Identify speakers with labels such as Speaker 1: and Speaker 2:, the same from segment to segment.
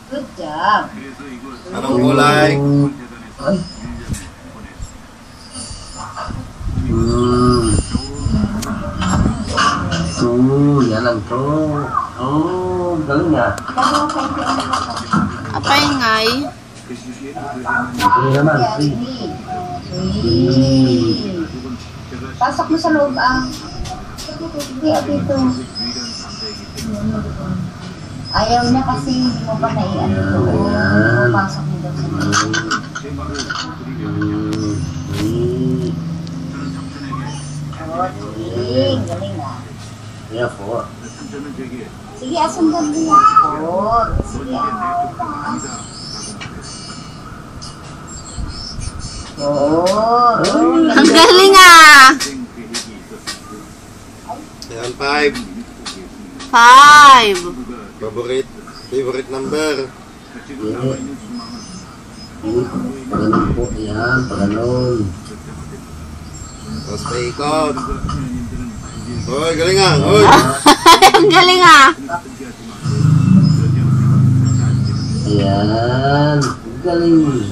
Speaker 1: Good job.
Speaker 2: Anong kulay?
Speaker 1: Ay.
Speaker 3: Yan lang to. Galing nga.
Speaker 4: Apay ngay.
Speaker 3: Ito naman, free.
Speaker 1: Pasok mo sa loob Sige, dito. Ayaw niya kasi hindi mo pa naiano to. Pasok mo daw sa loob. Galing ah.
Speaker 3: Yeah, 4.
Speaker 1: Sige, asundan mo yan. Sige,
Speaker 4: Ang galing ah.
Speaker 2: Ayan, 5.
Speaker 4: 5.
Speaker 2: Favorite number.
Speaker 3: Paganon po. Yan, paganon.
Speaker 2: Tapos paikot. Hoy, galing nga. Hoy.
Speaker 4: Ang galing ah.
Speaker 3: Ayan. Galing.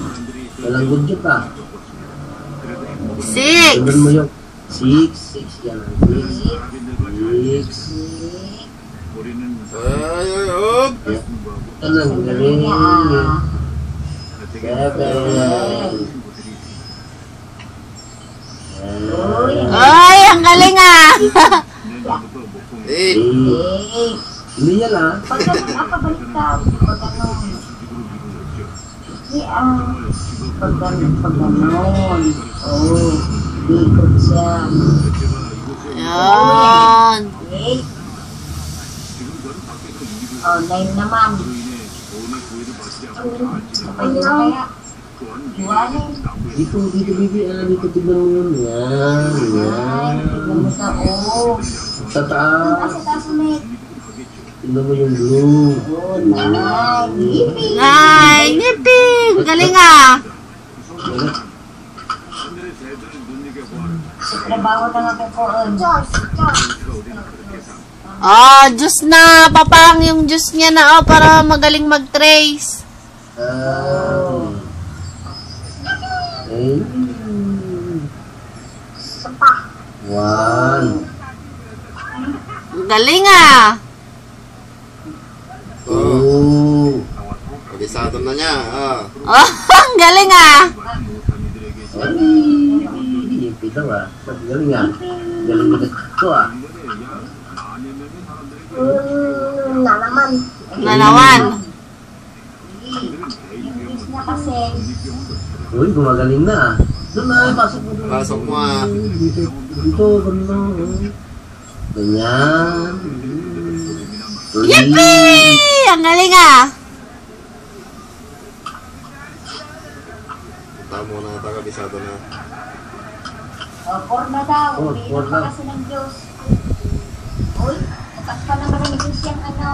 Speaker 3: Walang good job ah.
Speaker 4: 6.
Speaker 3: Sundan mo yung 6. 6 yan. 6.
Speaker 2: Ay, up.
Speaker 3: Ang galing. 7.
Speaker 4: Ay, ang galing ah.
Speaker 2: 8.
Speaker 3: Hindi yan ah.
Speaker 1: Pag baliktad. Pag ganon. Ikot siya.
Speaker 4: Yan.
Speaker 1: 9 naman. Ano kaya?
Speaker 3: Dito, bibi. Dito, tignan mo yun. Yan.
Speaker 1: Tignan mo sa
Speaker 3: Sa taas.
Speaker 1: Sa taas ulit.
Speaker 3: Tignan mo yung blue.
Speaker 1: Yippee!
Speaker 4: Ay, ngiping. Galing ah.
Speaker 1: Sa trabaho na nga po.
Speaker 4: Oh, juice na. Papang yung juice niya na para magaling mag-trace.
Speaker 1: Sapa.
Speaker 3: 1.
Speaker 4: Galing ah.
Speaker 3: 2.
Speaker 2: Kabisado na niya.
Speaker 4: Oh, ang galing ah.
Speaker 3: Ay, pitaw ah. Galing ah. Galing na ito ah.
Speaker 1: Nanaman.
Speaker 4: Nanawan.
Speaker 1: English na kasi.
Speaker 3: Uy, gumagaling na ah. Doon na, pasok mo doon.
Speaker 2: Pasok mo ah.
Speaker 3: Dito, ganun. Ganyan.
Speaker 4: Yippee! Ang galing ah.
Speaker 2: Punta muna ata, kabisado na.
Speaker 1: 4 na daw.
Speaker 3: Four
Speaker 1: Umiinom pa
Speaker 3: na.
Speaker 1: kasi ng Diyos. Uy, natakpan naman ng Diyos yung ano.